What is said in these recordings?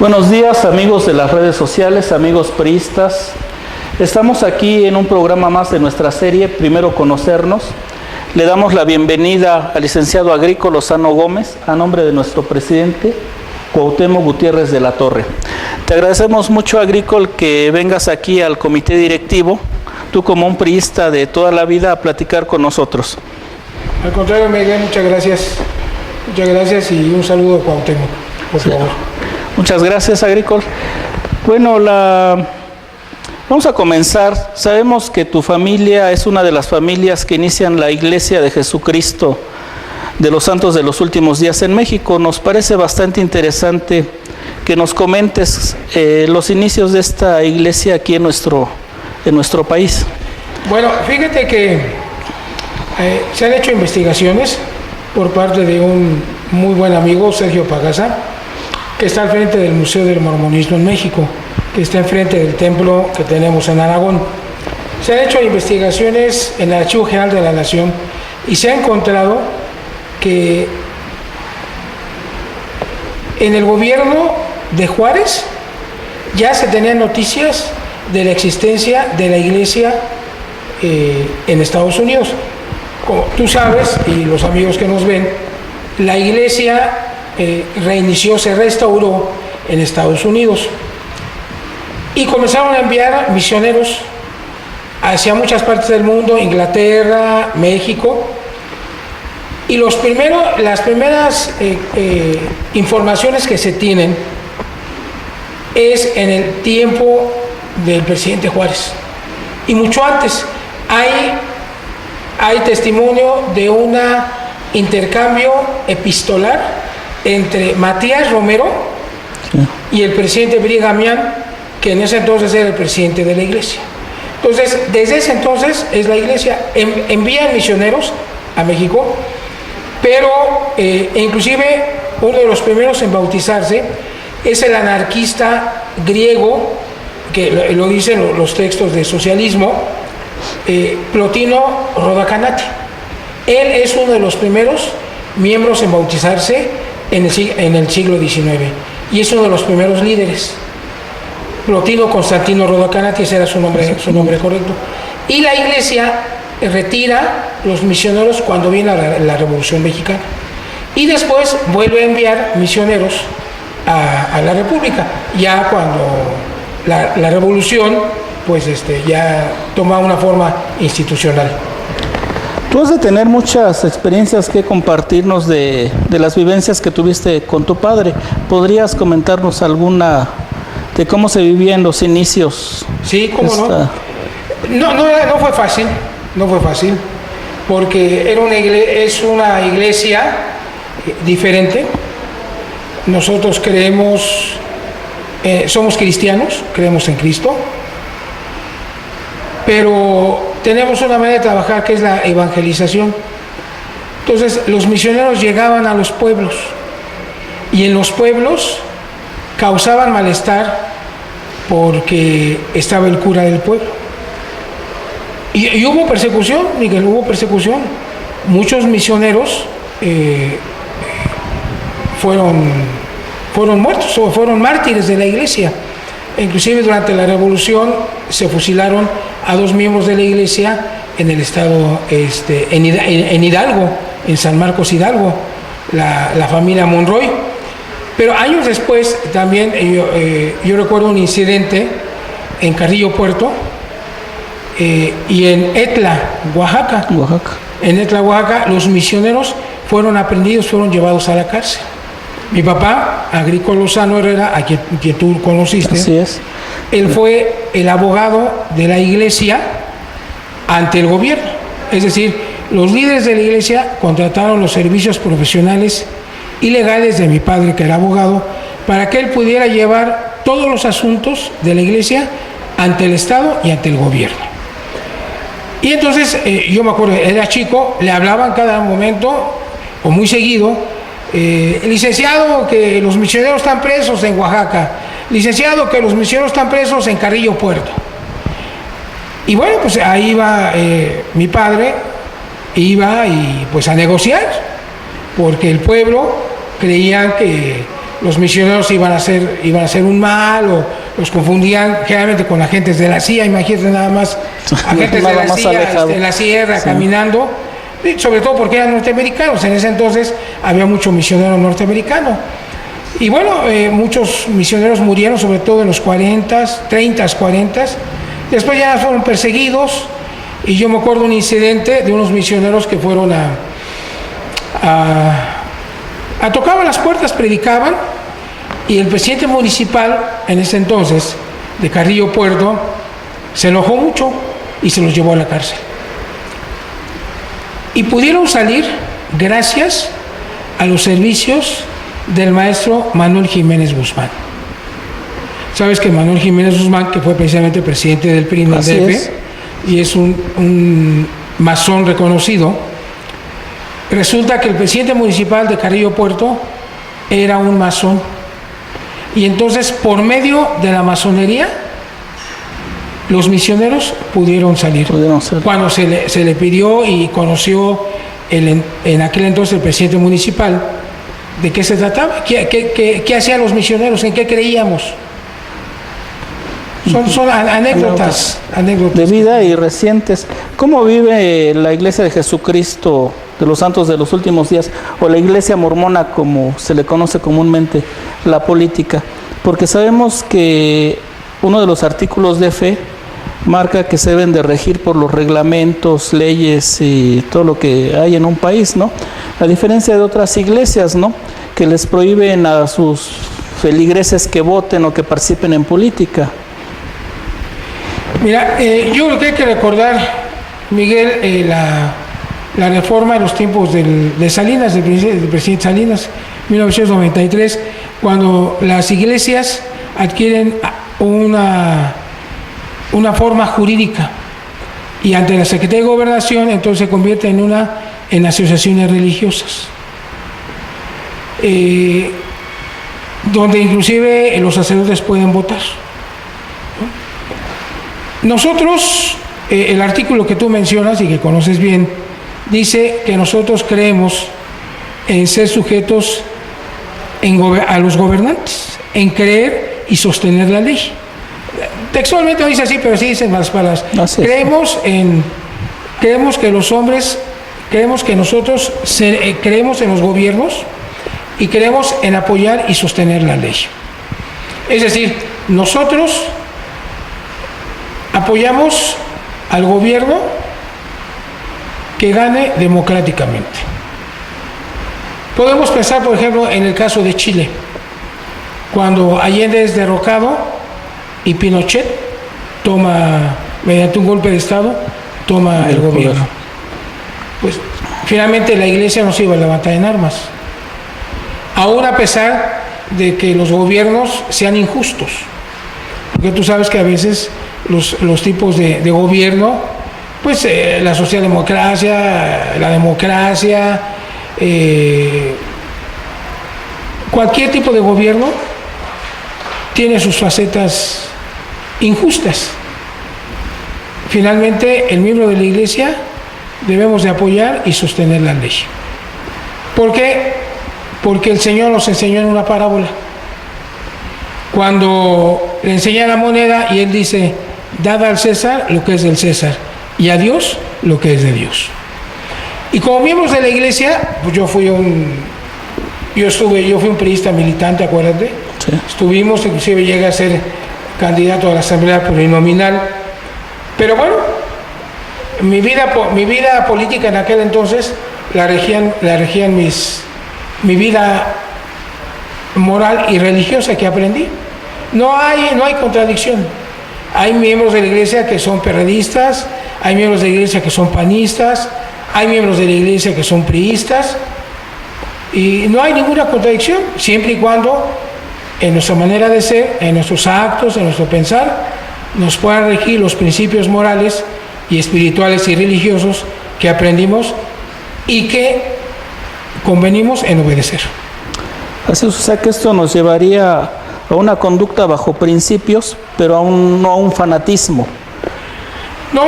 Buenos días, amigos de las redes sociales, amigos priistas. Estamos aquí en un programa más de nuestra serie Primero Conocernos. Le damos la bienvenida al licenciado Agrico Lozano Gómez a nombre de nuestro presidente Cuauhtémoc Gutiérrez de la Torre. Te agradecemos mucho, Agrico, que vengas aquí al comité directivo, tú como un priista de toda la vida, a platicar con nosotros. Al contrario, Miguel, muchas gracias. Muchas gracias y un saludo a Cuauhtémoc, por favor. Muchas gracias, Agrico. Bueno, vamos a comenzar. Sabemos que tu familia es una de las familias que inician la Iglesia de Jesucristo de los Santos de los Últimos Días en México. Nos parece bastante interesante que nos comentes los inicios de esta iglesia aquí en nuestro país. Bueno, fíjate que se han hecho investigaciones por parte de un muy buen amigo, Sergio Pagaza, que está al frente del Museo del Mormonismo en México, que está enfrente del templo que tenemos en Aragón. Se han hecho investigaciones en el Archivo General de la Nación y se ha encontrado que en el gobierno de Juárez ya se tenían noticias de la existencia de la iglesia en Estados Unidos. Como tú sabes, y los amigos que nos ven, la iglesia reinició, se restauró en Estados Unidos y comenzaron a enviar misioneros hacia muchas partes del mundo, Inglaterra, México, y las primeras informaciones que se tienen es en el tiempo del presidente Juárez y mucho antes. Hay testimonio de un intercambio epistolar entre Matías Romero y el presidente Brigham Young, que en ese entonces era el presidente de la iglesia. Entonces, desde ese entonces es la iglesia, envían misioneros a México, pero inclusive uno de los primeros en bautizarse es el anarquista griego, que lo dicen los textos de socialismo, Plotino Rodacanati. Él es uno de los primeros miembros en bautizarse en el siglo XIX y es uno de los primeros líderes. Plotino Constantino Rodacanati, ese era su nombre correcto. Y la iglesia retira los misioneros cuando viene la Revolución Mexicana y después vuelve a enviar misioneros a la República, ya cuando la Revolución pues ya toma una forma institucional. Tú has de tener muchas experiencias que compartirnos de las vivencias que tuviste con tu padre. ¿Podrías comentarnos alguna de cómo se vivía en los inicios? Sí, cómo no. No fue fácil, porque es una iglesia diferente. Nosotros creemos, somos cristianos, creemos en Cristo, pero tenemos una manera de trabajar que es la evangelización. Entonces, los misioneros llegaban a los pueblos y en los pueblos causaban malestar porque estaba el cura del pueblo. Y hubo persecución, Miguel, hubo persecución. Muchos misioneros fueron muertos o fueron mártires de la iglesia. Inclusive durante la Revolución se fusilaron a 2 miembros de la iglesia en el estado, en Hidalgo, en San Marcos Hidalgo, la familia Monroy. Pero años después también yo recuerdo un incidente en Carrillo Puerto y en Etla, Oaxaca. En Etla, Oaxaca, los misioneros fueron aprehendidos, fueron llevados a la cárcel. Mi papá, Agrico Lozano Herrera, a quien tú conociste, así es. Él fue el abogado de la iglesia ante el gobierno. Es decir, los líderes de la iglesia contrataron los servicios profesionales y legales de mi padre, que era abogado, para que él pudiera llevar todos los asuntos de la iglesia ante el Estado y ante el gobierno. Y entonces, yo me acuerdo, era chico, le hablaban cada momento, o muy seguido, licenciado, que los misioneros están presos en Oaxaca, licenciado, que los misioneros están presos en Carrillo Puerto. Y bueno, pues ahí iba mi padre, iba y pues a negociar, porque el pueblo creía que los misioneros iban a hacer un mal, o los confundían generalmente con agentes de la CIA. Imagínate nada más, agentes de la CIA en la sierra, sí, caminando, y sobre todo porque eran norteamericanos. En ese entonces había mucho misionero norteamericano. Y bueno, muchos misioneros murieron, sobre todo en los 40s, 30s, 40s. Después ya fueron perseguidos. Y yo me acuerdo un incidente de unos misioneros que fueron tocaban las puertas, predicaban, y el presidente municipal en ese entonces de Carrillo Puerto se enojó mucho y se los llevó a la cárcel. Y pudieron salir gracias a los servicios del maestro Manuel Jiménez Guzmán. Sabes que Manuel Jiménez Guzmán, que fue precisamente presidente del PRI en el DF, y es un masón reconocido, resulta que el presidente municipal de Carrillo Puerto era un masón. Y entonces, por medio de la masonería, los misioneros pudieron salir. Cuando se le pidió y conoció en aquel entonces el presidente municipal de qué se trataba, qué hacían los misioneros, en qué creíamos. Son anécdotas de vida y recientes. ¿Cómo vive la Iglesia de Jesucristo de los Santos de los Últimos Días, o la Iglesia Mormona, como se le conoce comúnmente, la política? Porque sabemos que uno de los artículos de fe marca que se deben de regir por los reglamentos, leyes y todo lo que hay en un país, ¿no? A diferencia de otras iglesias, ¿no?, que les prohíben a sus feligreses que voten o que participen en política. Mira, yo creo que hay que recordar, Miguel, la reforma en los tiempos de Salinas, del presidente Salinas, 1993, cuando las iglesias adquieren una forma jurídica, y ante la Secretaría de Gobernación entonces se convierte en asociaciones religiosas, donde inclusive los sacerdotes pueden votar. Nosotros, el artículo que tú mencionas y que conoces bien, dice que nosotros creemos en ser sujetos a los gobernantes, en creer y sostener la ley. Textualmente no dice así, pero sí dicen las palabras. Creemos que los hombres, creemos que nosotros creemos en los gobiernos y creemos en apoyar y sostener la ley. Es decir, nosotros apoyamos al gobierno que gane democráticamente. Podemos pensar, por ejemplo, en el caso de Chile, cuando Allende es derrocado y Pinochet toma, mediante un golpe de Estado, toma el gobierno. Pues finalmente la Iglesia no se iba a levantar en armas, aún a pesar de que los gobiernos sean injustos, porque tú sabes que a veces los tipos de gobierno, pues la socialdemocracia, la democracia, cualquier tipo de gobierno tiene sus facetas injustas. Finalmente, el miembro de la Iglesia debemos de apoyar y sostener la ley. ¿Por qué? Porque el Señor nos enseñó en una parábola. Cuando le enseña la moneda y Él dice: dad al César lo que es del César y a Dios lo que es de Dios. Y como miembros de la Iglesia, pues yo fui un priista militante, acuérdate. Sí. Estuvimos, inclusive llegué a ser candidato a la Asamblea plurinominal. Pero bueno, mi vida política en aquel entonces la regían mi vida moral y religiosa que aprendí. No hay contradicción. Hay miembros de la Iglesia que son perredistas, hay miembros de la Iglesia que son panistas, hay miembros de la Iglesia que son priistas, y no hay ninguna contradicción, siempre y cuando en nuestra manera de ser, en nuestros actos, en nuestro pensar, nos puedan regir los principios morales y espirituales y religiosos que aprendimos y que convenimos en obedecer. Así es, o sea que esto nos llevaría a una conducta bajo principios, pero no a un fanatismo. No,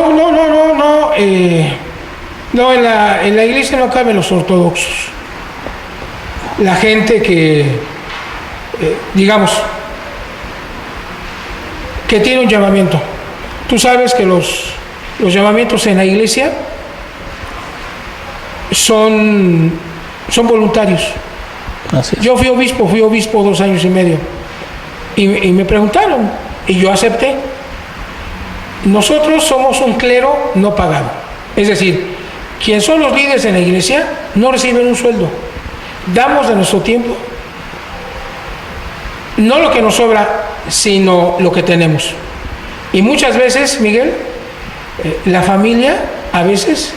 en la Iglesia no caben los ortodoxos. La gente que digamos, que tiene un llamamiento. Tú sabes que los llamamientos en la iglesia son voluntarios. Así es. Yo fui obispo 2 años y medio. Y me preguntaron, y yo acepté. Nosotros somos un clero no pagado. Es decir, quienes son los líderes en la iglesia no reciben un sueldo. Damos de nuestro tiempo, no lo que nos sobra, sino lo que tenemos. Y muchas veces, Miguel, la familia, a veces,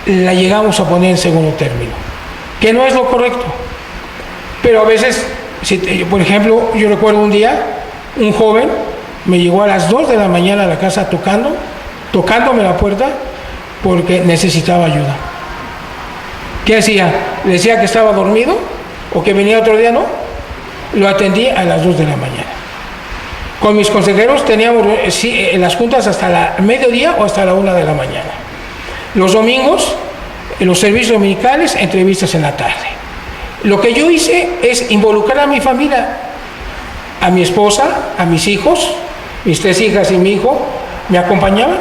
la llegamos a poner en segundo término, que no es lo correcto. Pero a veces, por ejemplo, yo recuerdo un día, un joven me llegó a las 2 de la mañana a la casa tocándome la puerta porque necesitaba ayuda. ¿Qué hacía? Le decía que estaba dormido o que venía otro día, ¿no? Lo atendí a las 2 de la mañana. Con mis consejeros teníamos las juntas hasta la mediodía o hasta la 1 de la mañana. Los domingos, en los servicios dominicales, entrevistas en la tarde. Lo que yo hice es involucrar a mi familia, a mi esposa, a mis hijos, mis 3 hijas y mi hijo, me acompañaban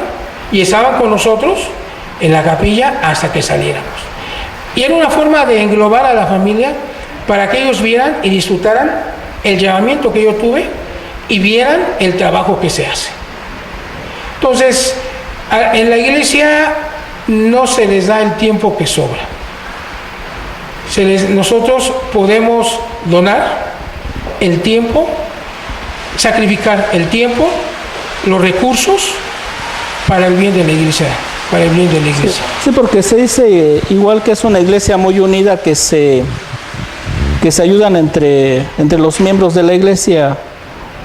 y estaban con nosotros en la capilla hasta que saliéramos. Y era una forma de englobar a la familia para que ellos vieran y disfrutaran el llamamiento que yo tuve y vieran el trabajo que se hace. Entonces, en la iglesia no se les da el tiempo que sobra. Nosotros podemos donar el tiempo, sacrificar el tiempo, los recursos para el bien de la iglesia. Para el bien de la iglesia. Sí, porque se dice igual que es una iglesia muy unida, que se ayudan entre los miembros de la iglesia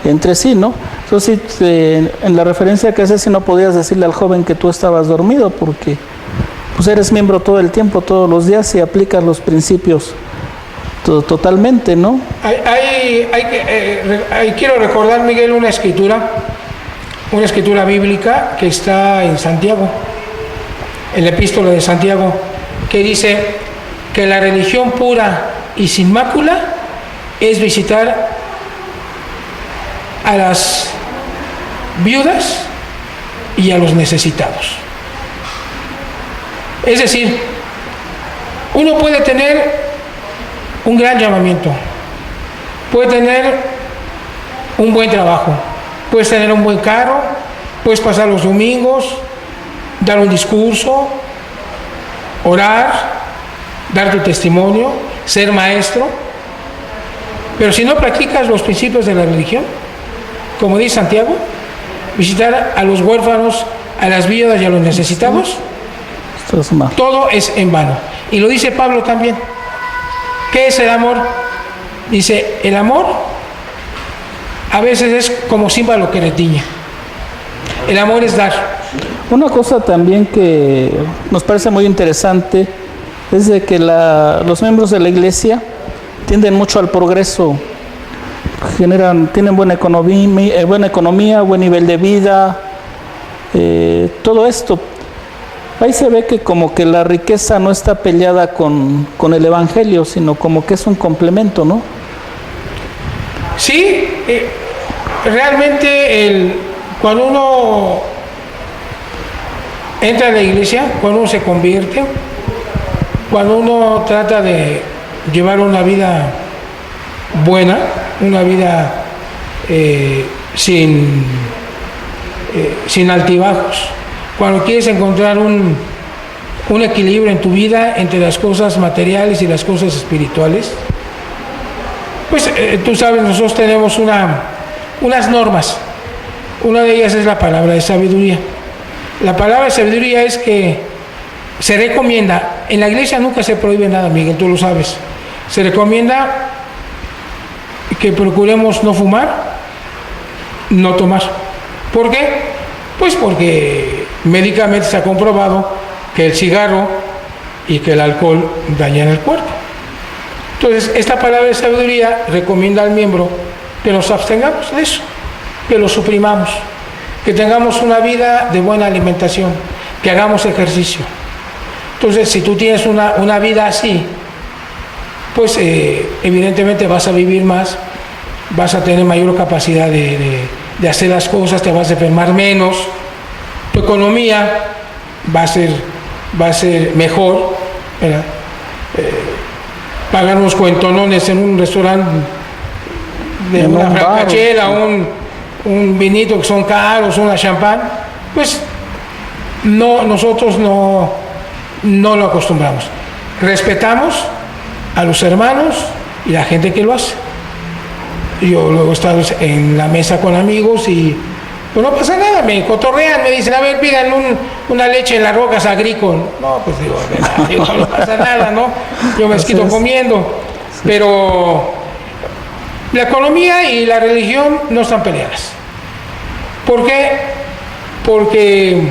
entre sí, ¿no? Entonces, en la referencia que haces, si no podías decirle al joven que tú estabas dormido, porque pues eres miembro todo el tiempo, todos los días, y aplicas los principios totalmente, ¿no? Quiero recordar, Miguel, una escritura bíblica que está en Santiago, en la epístola de Santiago, que dice que la religión pura y sin mácula es visitar a las viudas y a los necesitados. Es decir, uno puede tener un gran llamamiento, puede tener un buen trabajo, puedes tener un buen carro, puedes pasar los domingos, dar un discurso, orar, dar tu testimonio, ser maestro, pero si no practicas los principios de la religión, como dice Santiago, visitar a los huérfanos, a las viudas y a los necesitados, todo es en vano. Y lo dice Pablo también. ¿Qué es el amor? Dice, el amor a veces es como címbalo que retiñe. El amor es dar. Una cosa también que nos parece muy interesante es de que los miembros de la iglesia tienden mucho al progreso, tienen buena economía, buen nivel de vida, todo esto. Ahí se ve que como que la riqueza no está peleada con el evangelio, sino como que es un complemento, ¿no? Sí, realmente cuando uno entra a la iglesia, cuando uno se convierte, cuando uno trata de llevar una vida buena, una vida sin altibajos, cuando quieres encontrar un equilibrio en tu vida entre las cosas materiales y las cosas espirituales, pues tú sabes, nosotros tenemos unas normas. Una de ellas es la palabra de sabiduría. La palabra de sabiduría es que se recomienda, en la iglesia nunca se prohíbe nada, Miguel, tú lo sabes. Se recomienda que procuremos no fumar, no tomar. ¿Por qué? Pues porque médicamente se ha comprobado que el cigarro y que el alcohol dañan el cuerpo. Entonces, esta palabra de sabiduría recomienda al miembro que nos abstengamos de eso, que lo suprimamos, que tengamos una vida de buena alimentación, que hagamos ejercicio. Entonces, si tú tienes una vida así, pues evidentemente vas a vivir más vas a tener mayor capacidad de hacer las cosas, te vas a enfermar menos, tu economía va a ser mejor, ¿verdad? Pagar unos cuentonones en un restaurante de una francachela, un vinito que son caros, una champán, pues nosotros no lo acostumbramos. Respetamos a los hermanos y la gente que lo hace. Yo luego he estado en la mesa con amigos y pues no pasa nada, me cotorrean, me dicen, a ver, pidan una leche en las rocas agrícolas. No, pues digo, no pasa nada, ¿no? Yo me quedo comiendo. Pero la economía y la religión no están peleadas. ¿Por qué? Porque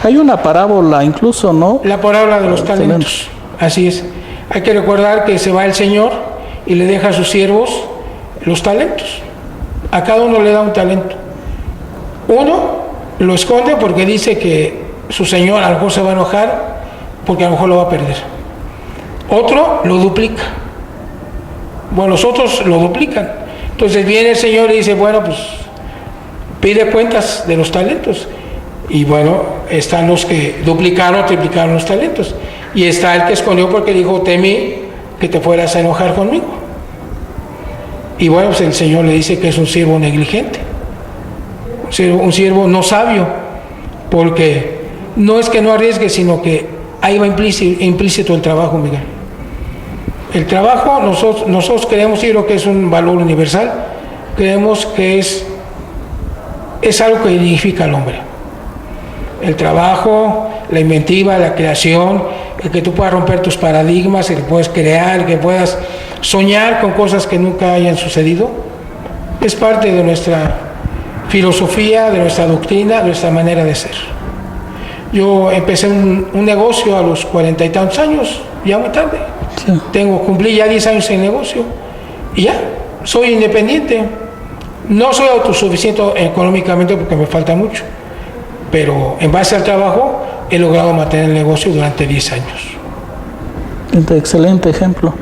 hay una parábola incluso, ¿no? La parábola de los talentos. Así es. Hay que recordar que se va el Señor y le deja a sus siervos los talentos. A cada uno le da un talento. Uno lo esconde porque dice que su Señor a lo mejor se va a enojar porque a lo mejor lo va a perder. Otro lo duplica. Bueno, los otros lo duplican. Entonces viene el Señor y dice, bueno, pues pide cuentas de los talentos. Y bueno, están los que duplicaron, triplicaron los talentos. Y está el que escondió porque dijo, temí que te fueras a enojar conmigo. Y bueno, pues el Señor le dice que es un siervo negligente, un siervo no sabio, porque no es que no arriesgue, sino que ahí va implícito el trabajo, Miguel. El trabajo, nosotros creemos, y creo que es un valor universal, creemos que es algo que dignifica al hombre. El trabajo, la inventiva, la creación, el que tú puedas romper tus paradigmas, el que puedas crear, el que puedas soñar con cosas que nunca hayan sucedido, es parte de nuestra filosofía, de nuestra doctrina, de nuestra manera de ser. Yo empecé un negocio a los 40 y tantos años, ya muy tarde. Sí. Cumplí ya 10 años en negocio y ya, soy independiente. No soy autosuficiente económicamente porque me falta mucho, pero en base al trabajo he logrado mantener el negocio durante 10 años. Excelente ejemplo.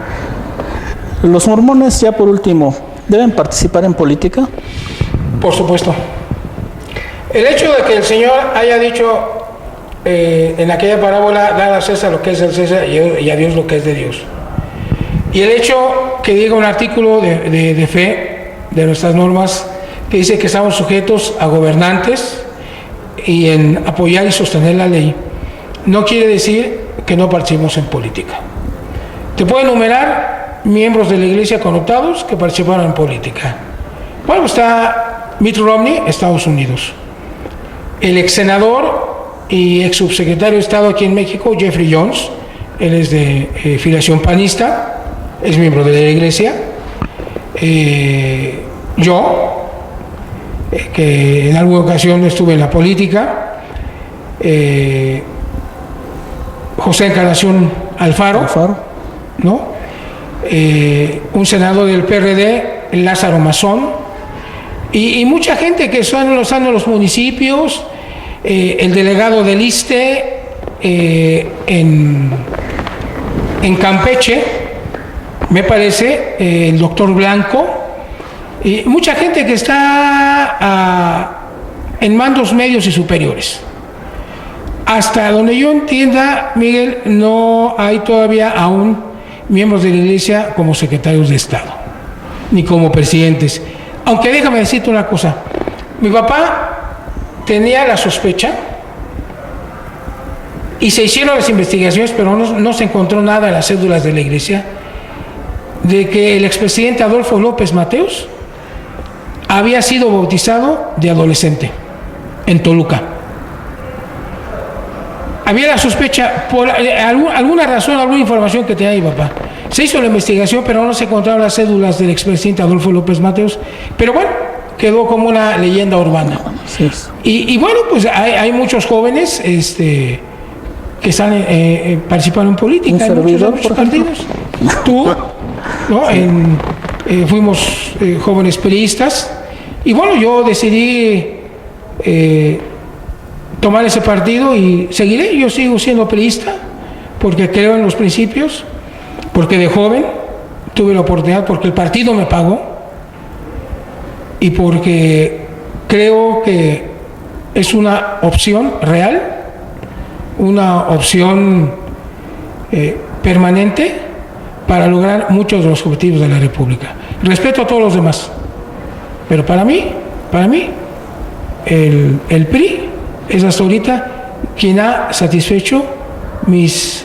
Los mormones, ya por último, ¿deben participar en política? Por supuesto. El hecho de que el Señor haya dicho en aquella parábola, dar a César lo que es del César y a Dios lo que es de Dios. Y el hecho que diga un artículo de fe de nuestras normas que dice que estamos sujetos a gobernantes y en apoyar y sostener la ley, no quiere decir que no participemos en política. Te puedo enumerar miembros de la iglesia connotados que participaron en política. Bueno, está Mitt Romney, Estados Unidos. El ex senador y ex subsecretario de Estado aquí en México, Jeffrey Jones, él es de filiación panista, es miembro de la iglesia. Yo, que en alguna ocasión estuve en la política, José Encarnación Alfaro, ¿no? Un senador del PRD, Lázaro Mazón, y mucha gente que están en los municipios, el delegado del ISSSTE en Campeche, me parece, el doctor Blanco, y mucha gente que está en mandos medios y superiores. Hasta donde yo entienda, Miguel, no hay todavía aún miembros de la iglesia como secretarios de Estado, ni como presidentes. Aunque déjame decirte una cosa, mi papá tenía la sospecha y se hicieron las investigaciones, pero no se encontró nada en las cédulas de la iglesia, de que el expresidente Adolfo López Mateos había sido bautizado de adolescente en Toluca. Había la sospecha, por alguna razón, alguna información que tenía mi papá. Se hizo la investigación, pero no se encontraron las cédulas del expresidente Adolfo López Mateos. Pero bueno, quedó como una leyenda urbana. Sí. Y bueno, pues hay muchos jóvenes que están participando en política. ¿Un servidor, muchos partidos. Tú, ¿no? Fuimos jóvenes periodistas. Y bueno, yo decidí tomar ese partido y seguiré. Yo sigo siendo periodista porque creo en los principios, porque de joven tuve la oportunidad, porque el partido me pagó. y porque creo que es una opción real, una opción permanente para lograr muchos de los objetivos de la República. Respeto a todos los demás, pero para mí, el PRI es hasta ahorita quien ha satisfecho mis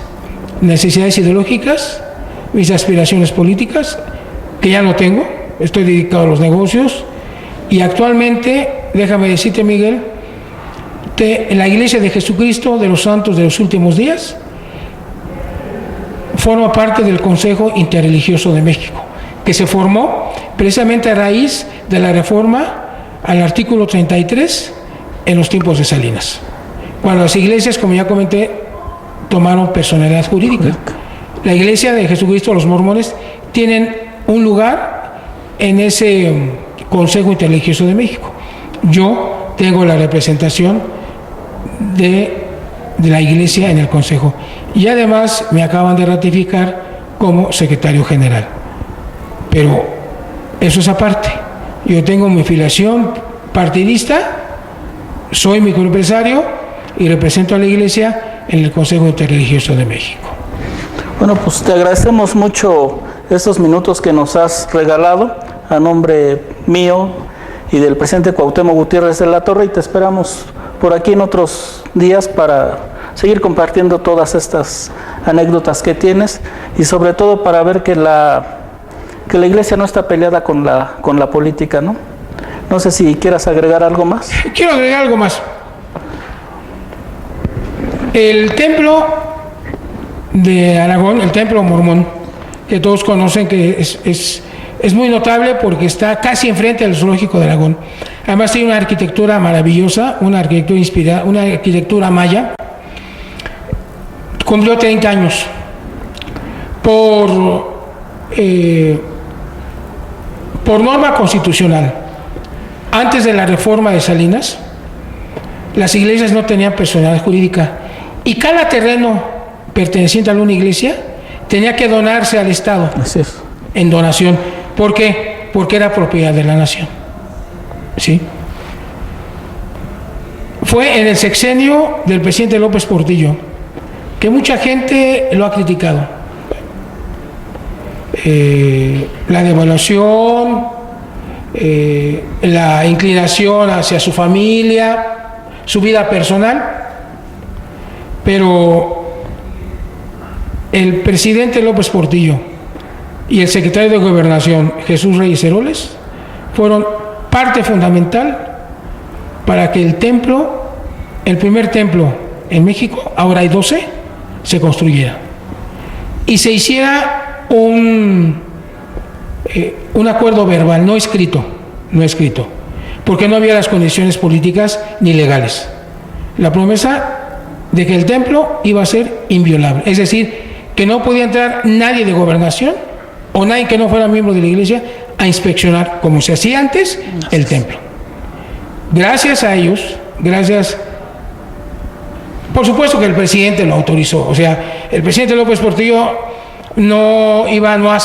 necesidades ideológicas, mis aspiraciones políticas, que ya no tengo, estoy dedicado a los negocios, y actualmente, déjame decirte, Miguel, la Iglesia de Jesucristo de los Santos de los Últimos Días forma parte del Consejo Interreligioso de México, que se formó precisamente a raíz de la reforma al artículo 33 en los tiempos de Salinas, cuando las iglesias, como ya comenté, tomaron personalidad jurídica. La Iglesia de Jesucristo, los mormones, tienen un lugar en ese Consejo Interreligioso de México. Yo tengo la representación de la Iglesia en el Consejo y además me acaban de ratificar como secretario general. Pero eso es aparte. Yo tengo mi filiación partidista, soy microempresario y represento a la Iglesia en el Consejo Interreligioso de México. Bueno, pues te agradecemos mucho estos minutos que nos has regalado a nombre mío y del presidente Cuauhtémoc Gutiérrez de la Torre, y te esperamos por aquí en otros días para seguir compartiendo todas estas anécdotas que tienes y sobre todo para ver que la Iglesia no está peleada con la política, ¿no? No sé si quieras agregar algo más. Quiero agregar algo más. El templo de Aragón, el templo mormón, que todos conocen, que es muy notable porque está casi enfrente del zoológico de Aragón. Además tiene una arquitectura maravillosa, una arquitectura inspirada, una arquitectura maya. Cumplió 30 años. Por norma constitucional, antes de la reforma de Salinas, las iglesias no tenían personalidad jurídica y cada terreno perteneciente a una iglesia tenía que donarse al Estado. Así es. En donación. ¿Por qué? Porque era propiedad de la nación. ¿Sí? Fue en el sexenio del presidente López Portillo que mucha gente lo ha criticado. La devaluación, la inclinación hacia su familia, su vida personal, pero el presidente López Portillo y el secretario de Gobernación, Jesús Reyes Heroles, fueron parte fundamental para que el templo, el primer templo en México, ahora hay 12, se construyera y se hiciera un acuerdo verbal, no escrito, porque no había las condiciones políticas ni legales. La promesa de que el templo iba a ser inviolable, es decir, que no podía entrar nadie de gobernación o nadie que no fuera miembro de la iglesia a inspeccionar, como se hacía antes, el templo. Gracias a ellos, por supuesto que el presidente lo autorizó, o sea, el presidente López Portillo no iba a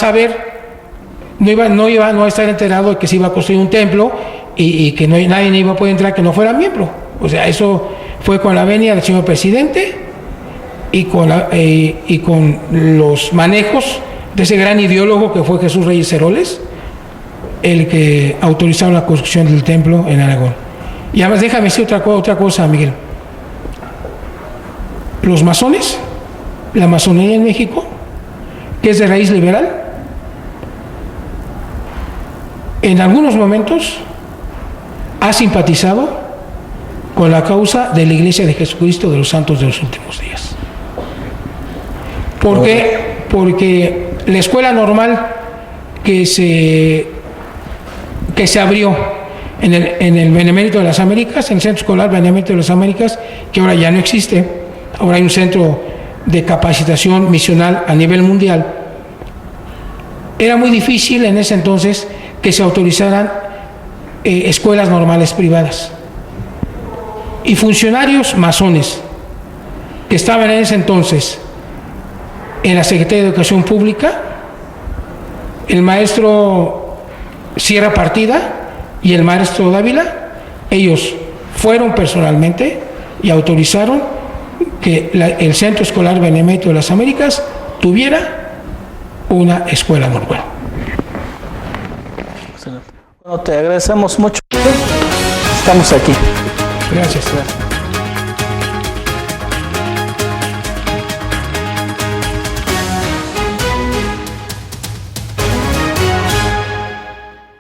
estar enterado de que se iba a construir un templo y que nadie iba a poder entrar que no fuera miembro. O sea, eso fue con la venia del señor presidente y con los manejos de ese gran ideólogo que fue Jesús Reyes Heroles, el que autorizó la construcción del templo en Aragón. Y además déjame decir otra cosa, Miguel. Los masones, la masonería en México, que es de raíz liberal, en algunos momentos ha simpatizado con la causa de la Iglesia de Jesucristo de los Santos de los Últimos Días. ¿Por qué? Porque la escuela normal que se abrió en el Benemérito de las Américas, en el Centro Escolar Benemérito de las Américas, que ahora ya no existe, ahora hay un centro de capacitación misional a nivel mundial, era muy difícil en ese entonces que se autorizaran escuelas normales privadas. Y funcionarios masones que estaban en ese entonces en la Secretaría de Educación Pública, el maestro Sierra Partida y el maestro Dávila, ellos fueron personalmente y autorizaron que el Centro Escolar Benemérito de las Américas tuviera una escuela normal. Bueno, te agradecemos mucho. Estamos aquí. Gracias.